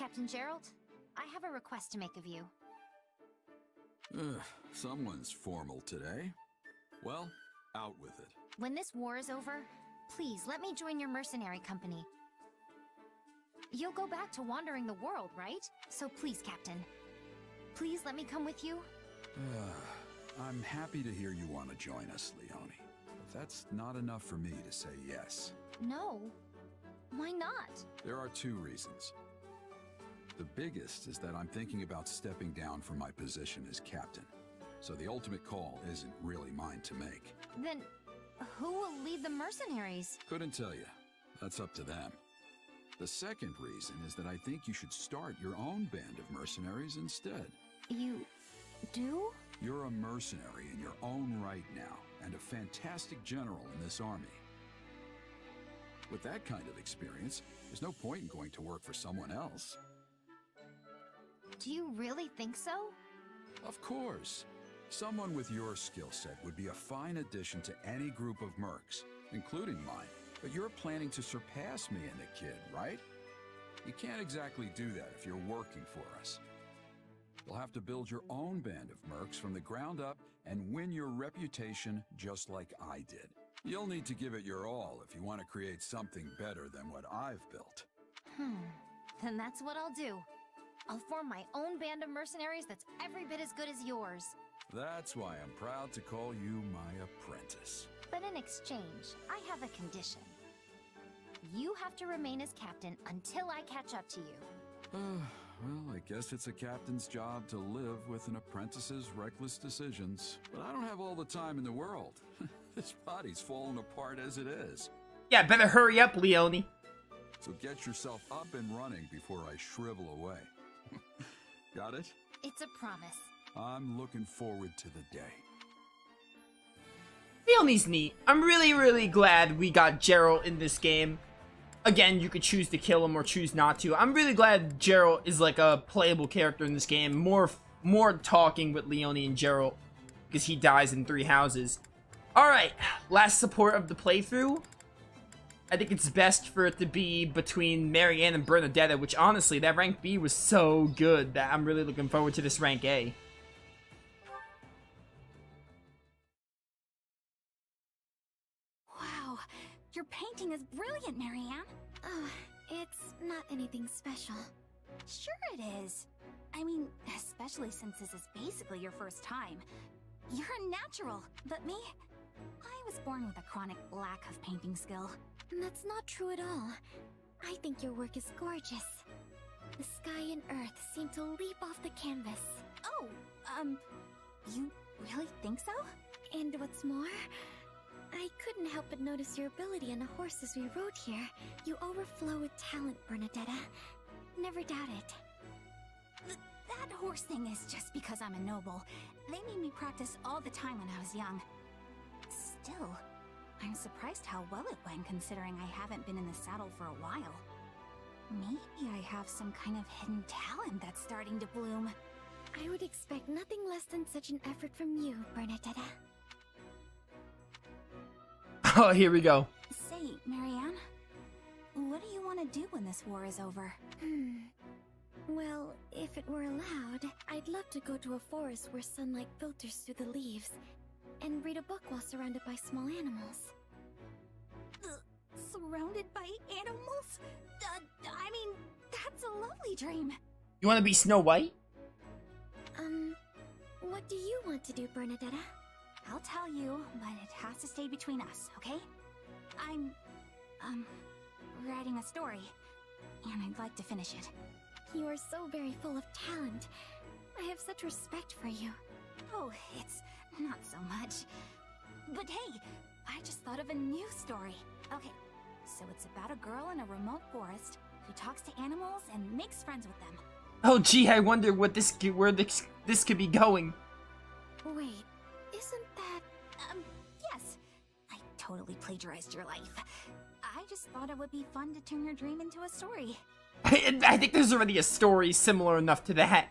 Captain Gerald, I have a request to make of you. Someone's formal today. Well, out with it. When this war is over, please let me join your mercenary company. You'll go back to wandering the world, right? So please, Captain. Please let me come with you. I'm happy to hear you want to join us, Leone. But that's not enough for me to say yes. No. Why not? There are two reasons. The biggest is that I'm thinking about stepping down from my position as captain. So the ultimate call isn't really mine to make. Then, who will lead the mercenaries? Couldn't tell you. That's up to them. The second reason is that I think you should start your own band of mercenaries instead. You do? You're a mercenary in your own right now, and a fantastic general in this army. With that kind of experience, there's no point in going to work for someone else. Do you really think so? Of course. Someone with your skill set would be a fine addition to any group of mercs, including mine. But you're planning to surpass me and the kid, right? You can't exactly do that if you're working for us. You'll have to build your own band of mercs from the ground up and win your reputation just like I did. You'll need to give it your all if you want to create something better than what I've built. Then that's what I'll do. I'll form my own band of mercenaries that's every bit as good as yours. That's why I'm proud to call you my apprentice. But in exchange, I have a condition. You have to remain as captain until I catch up to you. Well, I guess it's a captain's job to live with an apprentice's reckless decisions. But I don't have all the time in the world. This body's falling apart as it is. Yeah, better hurry up, Leone. So get yourself up and running before I shrivel away. Got it? It's a promise. I'm looking forward to the day. Leone's neat. I'm really glad we got Gerald in this game. Again, you could choose to kill him or choose not to. I'm really glad Gerald is like a playable character in this game. More talking with Leone and Gerald because he dies in 3 houses. Alright, last support of the playthrough. I think it's best for it to be between Marianne and Bernadetta, which honestly, that rank B was so good that I'm really looking forward to this rank A. Wow, your painting is brilliant, Marianne. Oh, it's not anything special. Sure it is. I mean, especially since this is basically your first time. You're a natural, but me? I was born with a chronic lack of painting skill. That's not true at all. I think your work is gorgeous. The sky and earth seem to leap off the canvas. Oh, you really think so? And what's more, I couldn't help but notice your ability on the horses we rode here. You overflow with talent, Bernadetta. Never doubt it. That horse thing is just because I'm a noble. They made me practice all the time when I was young. Still, I'm surprised how well it went considering I haven't been in the saddle for a while. Maybe I have some kind of hidden talent that's starting to bloom. I would expect nothing less than such an effort from you, Bernadetta. Oh, here we go. Say, Marianne, what do you want to do when this war is over? Well, if it were allowed, I'd love to go to a forest where sunlight filters through the leaves and read a book while surrounded by small animals. Surrounded by animals? I mean, that's a lovely dream. You want to be Snow White? What do you want to do, Bernadetta? I'll tell you, but it has to stay between us, okay? I'm, writing a story, and I'd like to finish it. You are so very full of talent. I have such respect for you. Oh, it's not so much. But hey, I just thought of a new story. Okay, so it's about a girl in a remote forest who talks to animals and makes friends with them. Oh gee, I wonder what where this could be going. Wait, isn't that... Yes. I totally plagiarized your life. I just thought it would be fun to turn your dream into a story. I think there's already a story similar enough to that.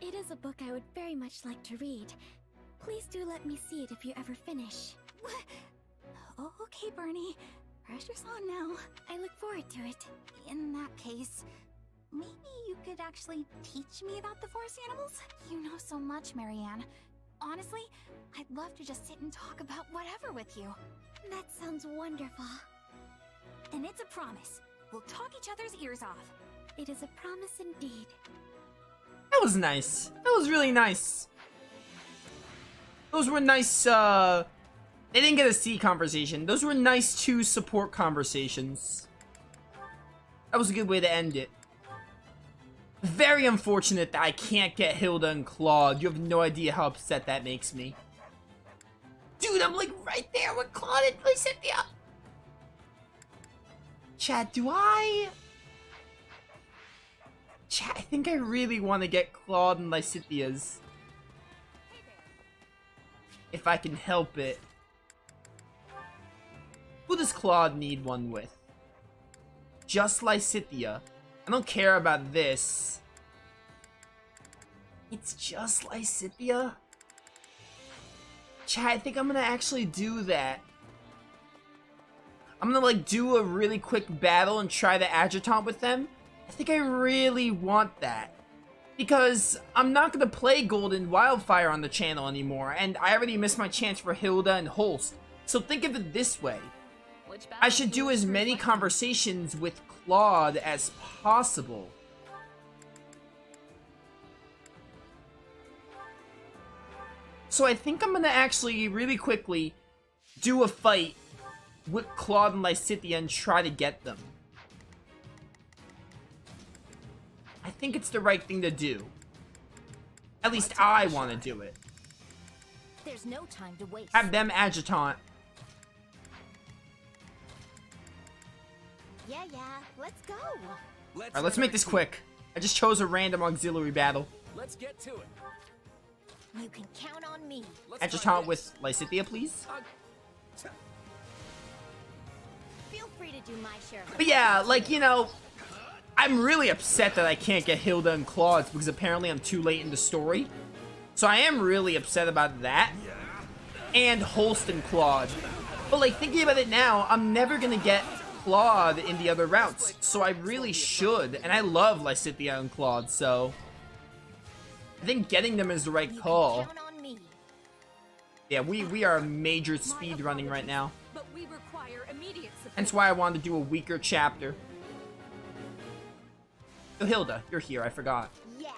It is a book I would very much like to read. Please do let me see it if you ever finish. Oh, okay, Bernie. Pressure's on now. I look forward to it. In that case, maybe you could actually teach me about the forest animals? You know so much, Marianne. Honestly, I'd love to just sit and talk about whatever with you. That sounds wonderful. Then it's a promise. We'll talk each other's ears off. It is a promise indeed. That was nice. That was really nice. Those were nice, they didn't get a C conversation. Those were nice 2 support conversations. That was a good way to end it. Very unfortunate that I can't get Hilda and Claude. You have no idea how upset that makes me. Dude, I'm like right there with Claude and Lysithea. Chat, Chat, I think I really want to get Claude and Lysithea's. If I can help it. Who does Claude need one with? Just Lysithea. I don't care about this. It's just Lysithea? Chat, I think I'm gonna actually do that. I'm gonna like do a really quick battle and try the adjutant with them. I think I really want that. Because I'm not gonna play Golden Wildfire on the channel anymore, and I already missed my chance for Hilda and Holst. So think of it this way. I should do as many conversations with Claude as possible. So I think I'm gonna actually, really quickly, do a fight with Claude and Lysithea and try to get them. I think it's the right thing to do. At least I want to do it. There's no time to waste. Have them adjutant. Yeah, let's go. Alright, let's make this quick. I just chose a random auxiliary battle. Let's get to it. You can count on me. Adjutant with Lysithea, please. Feel free to do my share. But yeah, like, you know, I'm really upset that I can't get Hilda and Claude because apparently I'm too late in the story. So I am really upset about that. And Holst and Claude. But like, thinking about it now, I'm never gonna get Claude in the other routes. So I really should. And I love Lysithea and Claude, so I think getting them is the right call. Yeah, we are major speed running right now. But we require immediate support. Hence why I wanted to do a weaker chapter. Oh, Hilda, you're here, I forgot. Yeah,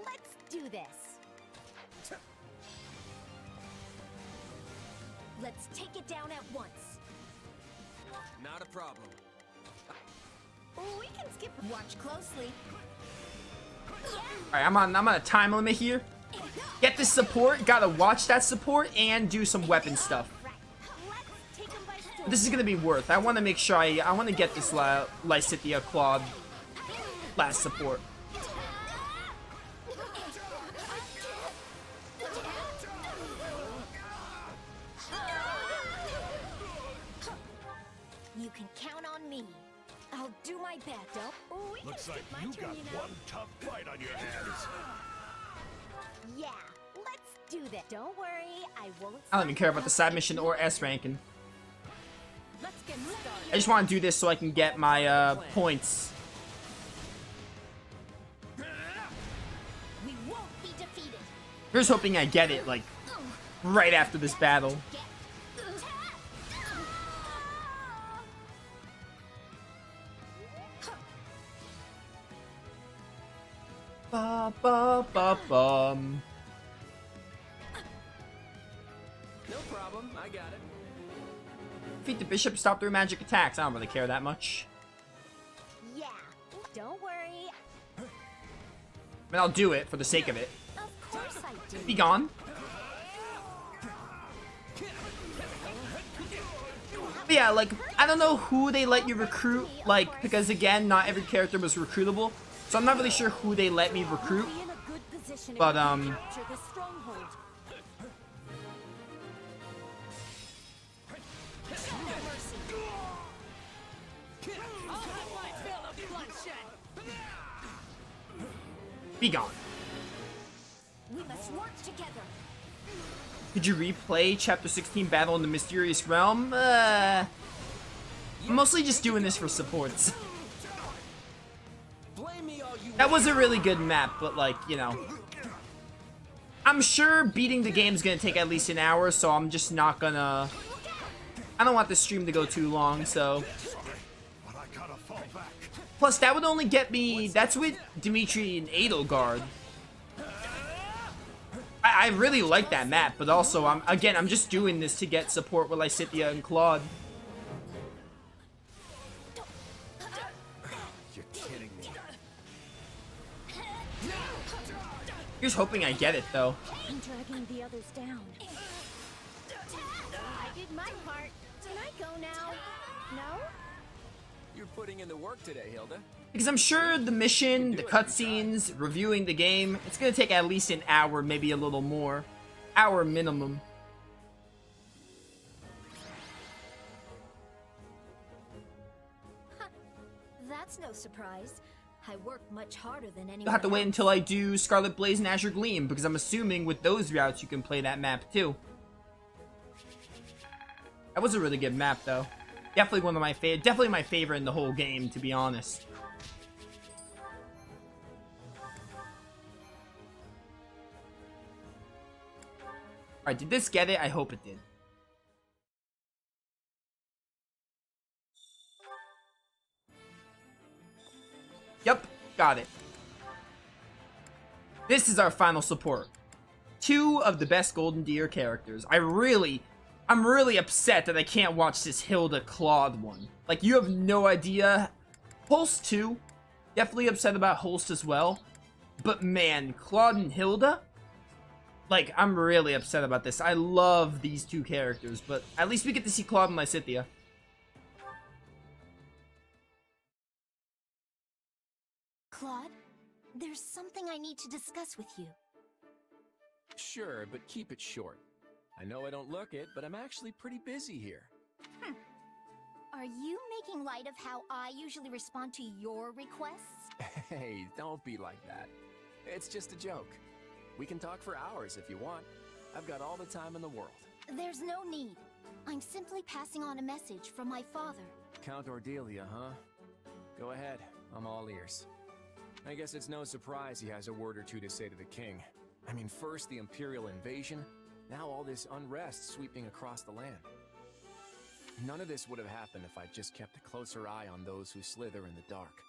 let's do this. Let's take it down at once. Not a problem. We can skip. Watch closely. Alright, I'm on a time limit here. Get this support, gotta watch that support, and do some weapon stuff. This is gonna be worth. I want to make sure I want to get this Lysithea Claude last support. You can count on me. I'll do my best. Looks like you got one tough fight on your hands. Yeah, let's do this. Don't worry, I won't. I don't even care about the side mission or S ranking. Let's get started. I just want to do this so I can get my points. We won't be defeated. Here's hoping I get it like right after this battle. Ba ba ba bum. No problem, I got it. Defeat the bishop, stop their magic attacks. I don't really care that much. Yeah, don't worry. I mean, I'll do it for the sake of it. Of course I do. Be gone. But yeah, like, I don't know who they let you recruit, like, because again, not every character was recruitable. So I'm not really sure who they let me recruit. Be in a good position if But, we can capture the stronghold. Be gone. We must work together. Could you replay Chapter 16 Battle in the Mysterious Realm? I'm mostly just doing this for supports. Blame me all you That want. was a really good map, but like, you know, I'm sure beating the game is gonna take at least an hour, so I'm just not gonna. I don't want the stream to go too long, so. But I gotta fall back. Plus, that would only get me. That's with Dimitri and Edelgard. I really like that map, but also I'm just doing this to get support with Lysithea and Claude. You're kidding me. Here's hoping I get it though. I'm dragging the others down. I did my part. Can I go now? No? You're putting in the work today, Hilda. Because I'm sure the mission, the cutscenes, reviewing the game, it's gonna take at least an hour, maybe a little more. Hour minimum. That's no surprise. I work much harder than anyone You'll have to wait else. until I do Scarlet Blaze and Azure Gleam, because I'm assuming with those routes you can play that map too. That was a really good map though. Definitely one of my definitely my favorite in the whole game, to be honest. Alright, did this get it? I hope it did. Yep, got it. This is our final support. 2 of the best Golden Deer characters. I'm really upset that I can't watch this Hilda Claude one. Like, you have no idea. Holst too. Definitely upset about Holst as well. But man, Claude and Hilda? Like, I'm really upset about this. I love these 2 characters, but at least we get to see Claude and Lysithea. Claude, there's something I need to discuss with you. Sure, but keep it short. I know I don't look it, but I'm actually pretty busy here. Are you making light of how I usually respond to your requests? Hey, don't be like that. It's just a joke. We can talk for hours if you want. I've got all the time in the world. There's no need. I'm simply passing on a message from my father. Count Ordelia, huh? Go ahead. I'm all ears. I guess it's no surprise he has a word or two to say to the king. I mean, first the Imperial invasion, now all this unrest sweeping across the land. None of this would have happened if I'd just kept a closer eye on those who slither in the dark.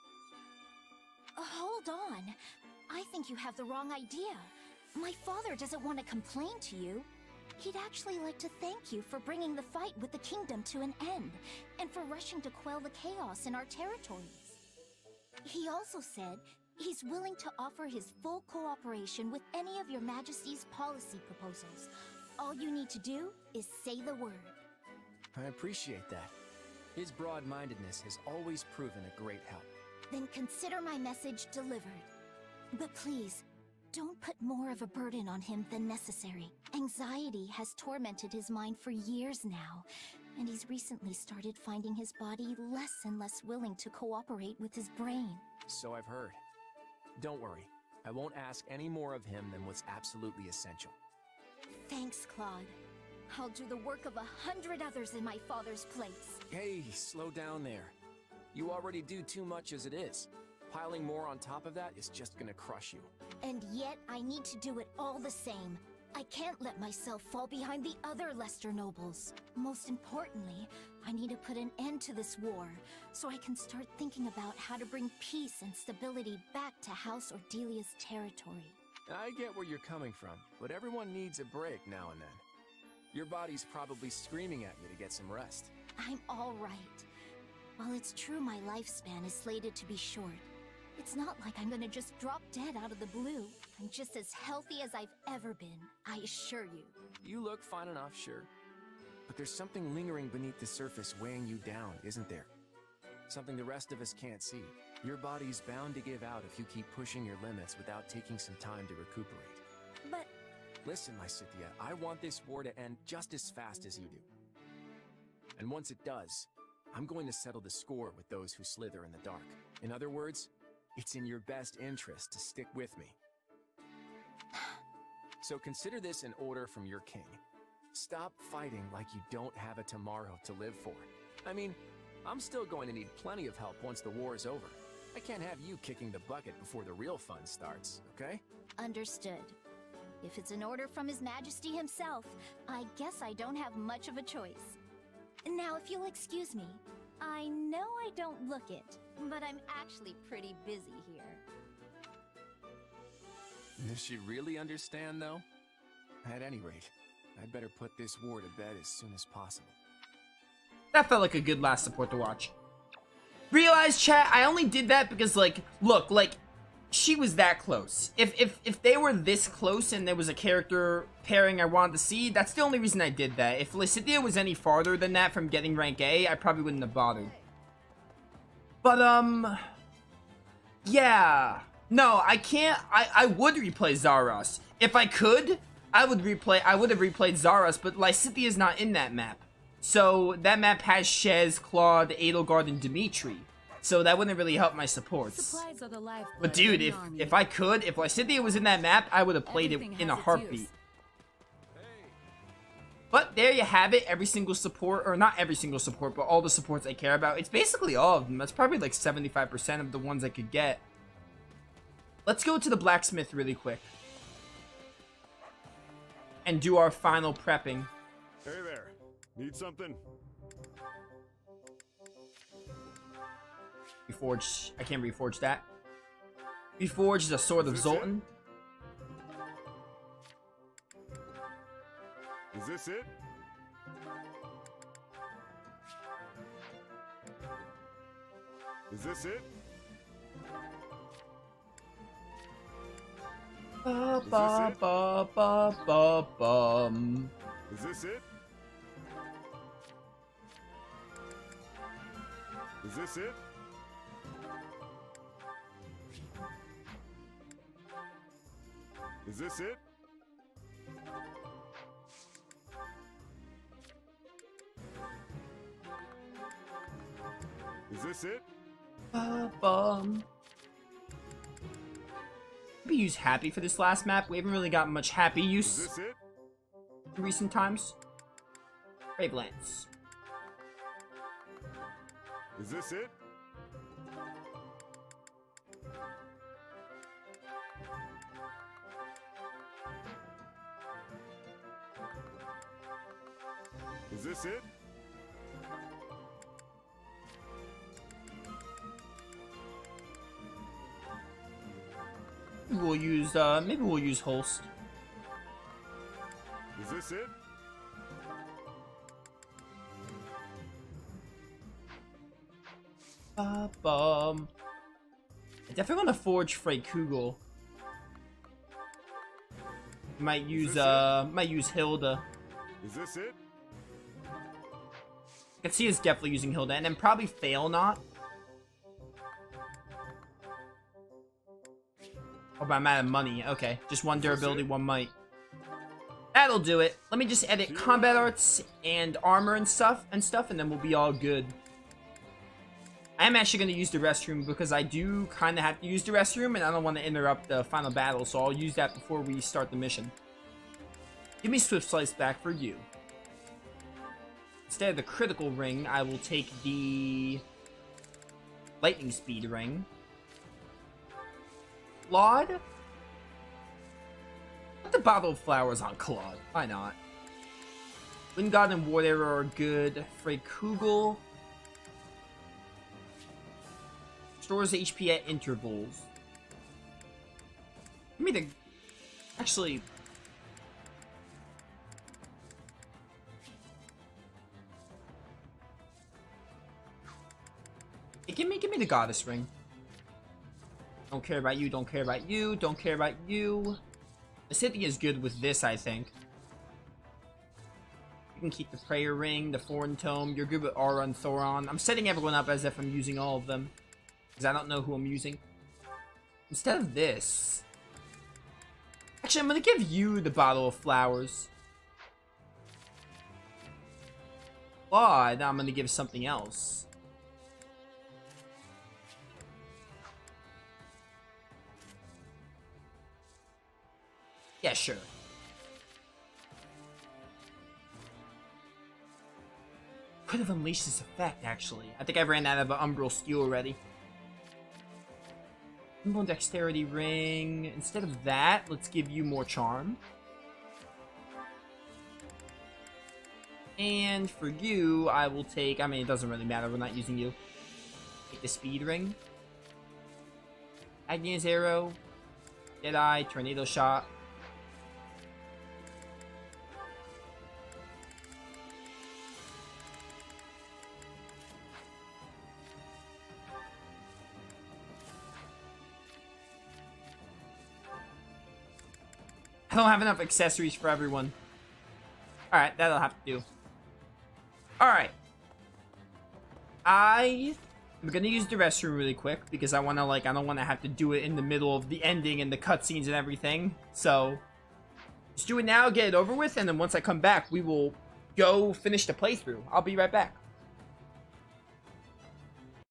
Hold on. I think you have the wrong idea. My father doesn't want to complain to you. He'd actually like to thank you for bringing the fight with the kingdom to an end, and for rushing to quell the chaos in our territories. He also said he's willing to offer his full cooperation with any of your Majesty's policy proposals. All you need to do is say the word. I appreciate that. His broad-mindedness has always proven a great help. Then consider my message delivered. But please, don't put more of a burden on him than necessary. Anxiety has tormented his mind for years now, and he's recently started finding his body less and less willing to cooperate with his brain. So I've heard. Don't worry. I won't ask any more of him than what's absolutely essential. Thanks, Claude. I'll do the work of 100 others in my father's place. Hey, slow down there. You already do too much as it is. Piling more on top of that is just gonna crush you. And yet, I need to do it all the same. I can't let myself fall behind the other Lester nobles. Most importantly, I need to put an end to this war, so I can start thinking about how to bring peace and stability back to House Ordelia's territory. I get where you're coming from, but everyone needs a break now and then. Your body's probably screaming at you to get some rest. I'm all right. While it's true my lifespan is slated to be short, it's not like I'm gonna just drop dead out of the blue. I'm just as healthy as I've ever been, I assure you. You look fine enough, sure. But there's something lingering beneath the surface weighing you down, isn't there? Something the rest of us can't see. Your body's bound to give out if you keep pushing your limits without taking some time to recuperate. But listen, Lysithea, I want this war to end just as fast as you do. And once it does, I'm going to settle the score with those who slither in the dark. In other words, it's in your best interest to stick with me. So consider this an order from your king. Stop fighting like you don't have a tomorrow to live for. I mean, I'm still going to need plenty of help once the war is over. I can't have you kicking the bucket before the real fun starts, okay? Understood. If it's an order from His Majesty himself, I guess I don't have much of a choice. Now, if you'll excuse me, I know I don't look it, but I'm actually pretty busy here. Does she really understand, though? At any rate, I'd better put this war to bed as soon as possible. That felt like a good last support to watch. Realize, chat, I only did that because, like, look, like, she was that close. If they were this close and there was a character pairing I wanted to see, that's the only reason I did that. If Licidia was any farther than that from getting rank A, I probably wouldn't have bothered. But, yeah. No, I can't. I would replay Zaros. If I could, I would have replayed Zaros, but Licidia's not in that map. So, that map has Shez, Claude, Edelgard, and Dimitri. So that wouldn't really help my supports. But dude, if I could, if Licidia was in that map, I would have played it in a heartbeat. But there you have it, every single support, or not every single support, but all the supports I care about. It's basically all of them. That's probably like 75% of the ones I could get. Let's go to the blacksmith really quick. And do our final prepping. Hey there. Need something? Reforge. I can't reforge that. Reforge is a sword of Zoltan. Is this it? Is this it? Ba ba ba ba ba bum. Is this it? Is this it? Is this it? Is this it? Bum. Maybe use Happy for this last map. We haven't really got much Happy Is use this it? in recent times. Brave Lance. Is this it? Is this it? Maybe we'll use Holst. Is this it? Bum. I definitely want to forge Frey Kugel. Might use Hilda. Is this it? I can see us definitely using Hilda, and then probably Fail Not. Oh, but I'm out of money. Okay, just one durability, one might. That'll do it. Let me just edit combat arts and armor and stuff, and then we'll be all good. I am actually going to use the restroom because I do kind of have to use the restroom, and I don't want to interrupt the final battle, so I'll use that before we start the mission. Give me Swift Slice back for you. Instead of the critical ring, I will take the lightning speed ring. Claude? Put the bottle of flowers on Claude. Why not? Wind God and War Arrow are good. Frey Kugel stores HP at intervals. Give me the... Actually... Give me the Goddess Ring. Don't care about you, don't care about you, don't care about you. Licidia is good with this, I think. You can keep the Prayer Ring, the Foreign Tome. You're good with Aura and Thoron. I'm setting everyone up as if I'm using all of them, because I don't know who I'm using. Instead of this... Actually, I'm going to give you the Bottle of Flowers. Claude, I'm going to give something else. Yeah, sure. Could have unleashed this effect, actually. I think I ran out of an Umbral Steel already. Nimble Dexterity Ring. Instead of that, let's give you more Charm. And for you, I will take... I mean, it doesn't really matter. We're not using you. Take the Speed Ring. Agni's Arrow. Deadeye. Tornado Shot. I don't have enough accessories for everyone. Alright, that'll have to do. Alright. I'm gonna use the restroom really quick because I wanna, like, I don't wanna have to do it in the middle of the ending and the cutscenes and everything. So, just do it now, get it over with, and then once I come back, we will go finish the playthrough. I'll be right back.